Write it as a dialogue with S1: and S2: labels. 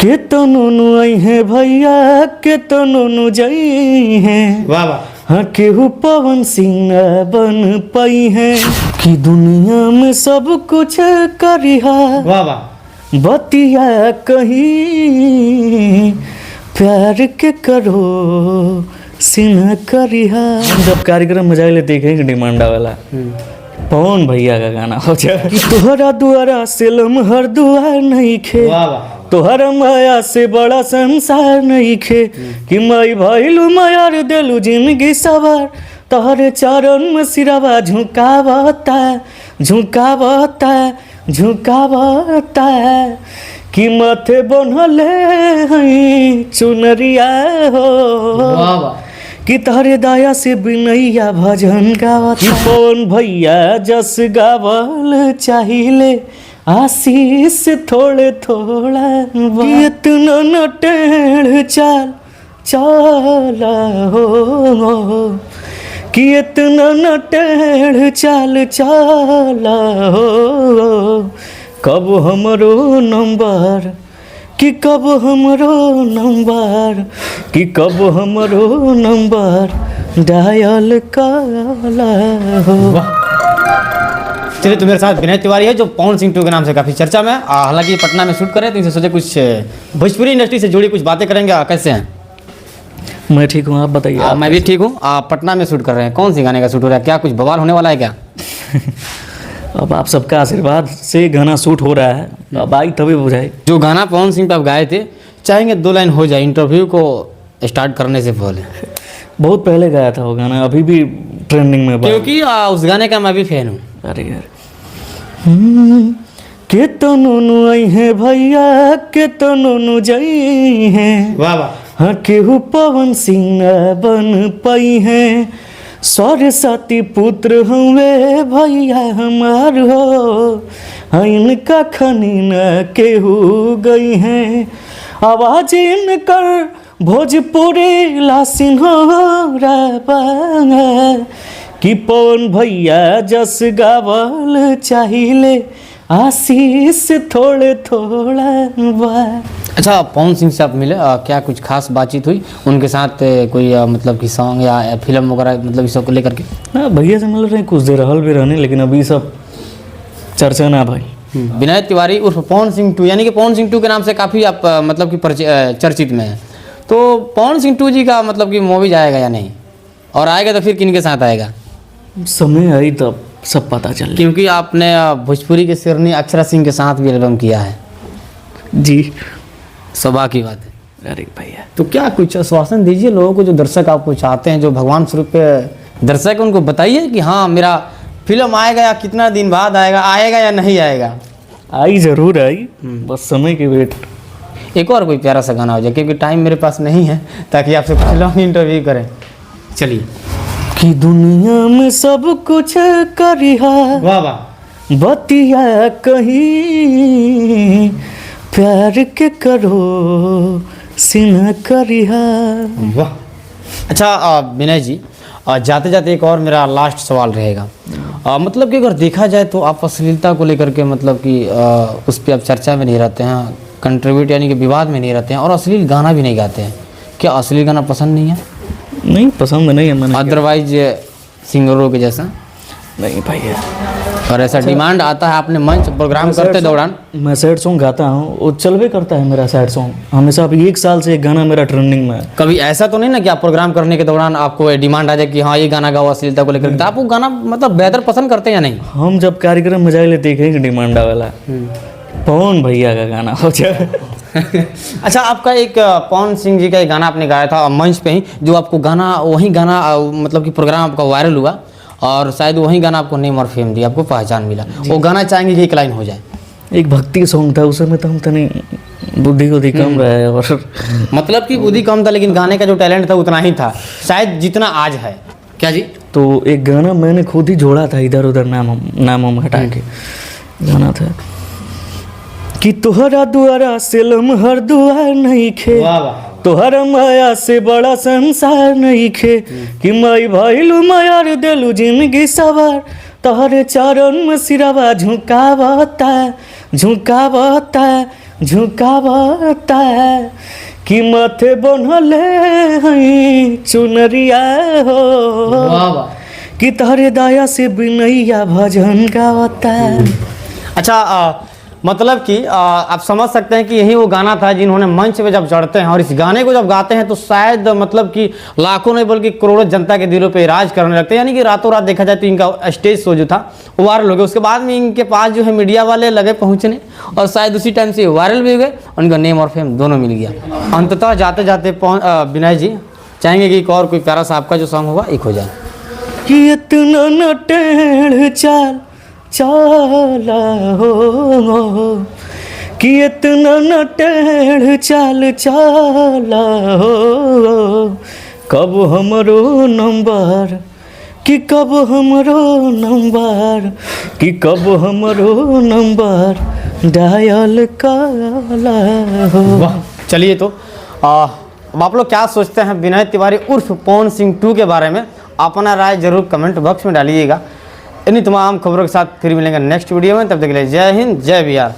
S1: के तो नोनु आई है भैया के तो नोनु जाई है।
S2: वाह वाह।
S1: हाँ केहू पवन सिंह न बन पाई है कि दुनिया में सब कुछ करिहा।
S2: वाह वाह।
S1: बतिया कहीं प्यार के करो सिन्हा करिहा। जब कार्यक्रम में जाए देखेंगे डिमांडा वाला पवन भैया का गाना हो जाए कि तोहरा दुआरा से लम्हर दुआर नहीं खे।
S2: वाह वाह।
S1: तोहरा माया से बड़ा संसार नहीं खे कि माई भइलू मायार देलू जिंदगी सवार। तोहरे चरण में सिरवा झुकावता झुकावता झुकावता कि माथे बनले हई चुनरिया हो।
S2: वाह वाह।
S1: कि तोहरे दया से बिनैया भजन गावत कि पवन भैया जस गावल चाहिले आशीष थोड़े थोड़ा इतना न टेढ़ चाल चाला हो कि इतना न टेढ़ चाल चाला हो। कब हमरो नंबर कि कब हमरो नंबर कि कब हमरो नंबर डायल काला हो।
S2: चलिए तो मेरे साथ विनय तिवारी है जो पवन सिंह 2 के नाम से काफ़ी चर्चा में। हालांकि पटना में शूट करे तो इनसे सोचे कुछ भोजपुरी इंडस्ट्री से जुड़ी कुछ बातें करेंगे। कैसे हैं?
S1: मैं ठीक हूँ, आप बताइए।
S2: मैं भी ठीक हूँ। पटना में शूट कर रहे हैं, कौन सी गाने का शूट हो रहा है? क्या कुछ बवाल होने वाला है क्या?
S1: अब आप सबका आशीर्वाद से गाना शूट हो रहा है, अब आई तभी बुझाई।
S2: जो गाना पवन सिंह पे आप गाए थे, चाहेंगे 2 लाइन हो जाए इंटरव्यू को स्टार्ट करने से पहले।
S1: बहुत पहले गाया था वो गाना, अभी भी ट्रेंडिंग में।
S2: क्योंकि उस गाने का मैं भी फैन हूँ।
S1: अरे यार के तो नोनु आई है भैया के तो नोनु जाई है।
S2: वाह वाह।
S1: हाँ केहू पवन सिंह न बन पाई है। सरस्वती पुत्र हुए भैया हमार हो। हाँ इनका खनी न केहू गई है। आवाज इनकर भोजपुरी लासिन हो रहा कि पवन भैया जस गावल चाहिले आशीष थोड़े थोड़ा बा।
S2: अच्छा, पवन सिंह से आप मिले, क्या कुछ खास बातचीत हुई उनके साथ? कोई मतलब कि सॉन्ग या फिल्म वगैरह मतलब इस सब को लेकर के?
S1: हाँ भैया से मिल रहे हैं, कुछ देर हल भी रहने, लेकिन अभी सब चर्चा ना भाई।
S2: विनय तिवारी उर्फ पवन सिंह 2, यानी कि पवन सिंह 2 के नाम से काफ़ी आप मतलब कि चर्चित में है। तो पवन सिंह 2 जी का मतलब कि मूवी आएगा या नहीं, और आएगा तो फिर किन के साथ आएगा?
S1: समय आई तब सब पता चल।
S2: क्योंकि आपने भोजपुरी के शेरनी अक्षरा सिंह के साथ भी एल्बम किया है
S1: जी,
S2: सौभाग्य की बात है।
S1: अरे भैया
S2: तो क्या कुछ आश्वासन दीजिए लोगों को, जो दर्शक आपको चाहते हैं, जो भगवान स्वरूप पे दर्शक, उनको बताइए कि हाँ मेरा फिल्म आएगा, या कितना दिन बाद आएगा, आएगा या नहीं आएगा?
S1: आई जरूर आई, बस समय की वेट।
S2: एक और कोई प्यारा सा गाना हो जाए, क्योंकि टाइम मेरे पास नहीं है ताकि आपसे कुछ लॉन्ग इंटरव्यू करें। चलिए।
S1: कि दुनिया में सब कुछ करिहा।
S2: वाह वाह।
S1: बतिया कहीं प्यार के करो सिन्हा करिहा।
S2: वाह। अच्छा विनय जी, जाते जाते एक और मेरा लास्ट सवाल रहेगा। मतलब कि अगर देखा जाए तो आप अश्लीलता को लेकर के मतलब कि उस पर आप चर्चा में नहीं रहते हैं, कंट्रीब्यूट यानी कि विवाद में नहीं रहते हैं, और अश्लील गाना भी नहीं गाते हैं। क्या अश्लील गाना पसंद नहीं है?
S1: नहीं पसंद नहीं है मैंने।
S2: अदरवाइज सिंगरों के जैसा
S1: नहीं भैया।
S2: और ऐसा डिमांड आता है आपने मंच प्रोग्राम करते दौरान?
S1: मैं सैड सॉन्ग गाता हूँ, वो चलवे करता है मेरा सैड सॉन्ग हमेशा। अभी 1 साल से एक गाना मेरा ट्रेंडिंग में है।
S2: कभी ऐसा तो नहीं ना कि आप प्रोग्राम करने के दौरान आपको डिमांड आ जाए कि हाँ ये गाना गाओ अश्लीलता को लेकर? तो आप वो गाना मतलब बेहतर पसंद करते हैं या नहीं?
S1: हम जब कार्यक्रम में जाए देखेंगे डिमांडा वाला पवन भैया का गाना हो जाए।
S2: अच्छा, आपका एक पवन सिंह जी का एक गाना आपने गाया था मंच पे ही, जो आपको गाना वही गाना मतलब कि प्रोग्राम आपका वायरल हुआ, और शायद वही गाना आपको नेम और फेम दी, आपको पहचान मिला। वो गाना चाहेंगे कि एक लाइन हो जाए?
S1: एक भक्ति सॉन्ग था, उस समय तो हम तनी बुद्धि कम रहा है, और
S2: मतलब कि बुद्धि कम था, लेकिन गाने का जो टैलेंट था उतना ही था शायद जितना आज है। क्या जी?
S1: तो एक गाना मैंने खुद ही जोड़ा था, इधर उधर नाम हटा के गाना था कि तोहरा दुआरा से लम्हर दुआर नहीं खे।
S2: वाह वाह।
S1: तोहरा माया से बड़ा संसार नहीं खे कि माई भइलू मायार देलू जिंदगी सवार। तोहरे चरण में सिरवा झुकावता झुकावता झुकावता कि माथे बनले हैं चुनरिया हो
S2: वाह वाह।
S1: कि तारे दया से बिनैया भजन गावता।
S2: अच्छा मतलब कि आप समझ सकते हैं कि यही वो गाना था जिन्होंने मंच पे जब चढ़ते हैं और इस गाने को जब गाते हैं तो शायद मतलब कि लाखों नहीं बल्कि करोड़ों जनता के दिलों पे राज करने लगते हैं। यानी कि रातों रात देखा जाए तो इनका स्टेज शो जो था वो वायरल हो गया। उसके बाद में इनके पास जो है मीडिया वाले लगे पहुंचने और शायद उसी टाइम से वायरल भी हो गए, उनका नेम और फेम दोनों मिल गया। अंततः जाते जाते विनय जी चाहेंगे कि एक और कोई प्यारा सा आपका जो सॉन्ग होगा एक हो जाए।
S1: कि इतना न टेढ़ चाल चाला हो कि इतना न टेढ़ चाल चाला हो कब हमरो नंबर कि कब हमरो नंबर कि कब हमरो नंबर डायल काला हो।
S2: वाह चलिए तो अब आप लोग क्या सोचते हैं विनय तिवारी उर्फ पवन सिंह 2 के बारे में? अपना राय जरूर कमेंट बॉक्स में डालिएगा। इन्हीं तमाम खबरों के साथ फिर मिलेंगे नेक्स्ट वीडियो में। तब तक के लिए जय हिंद जय बिहार।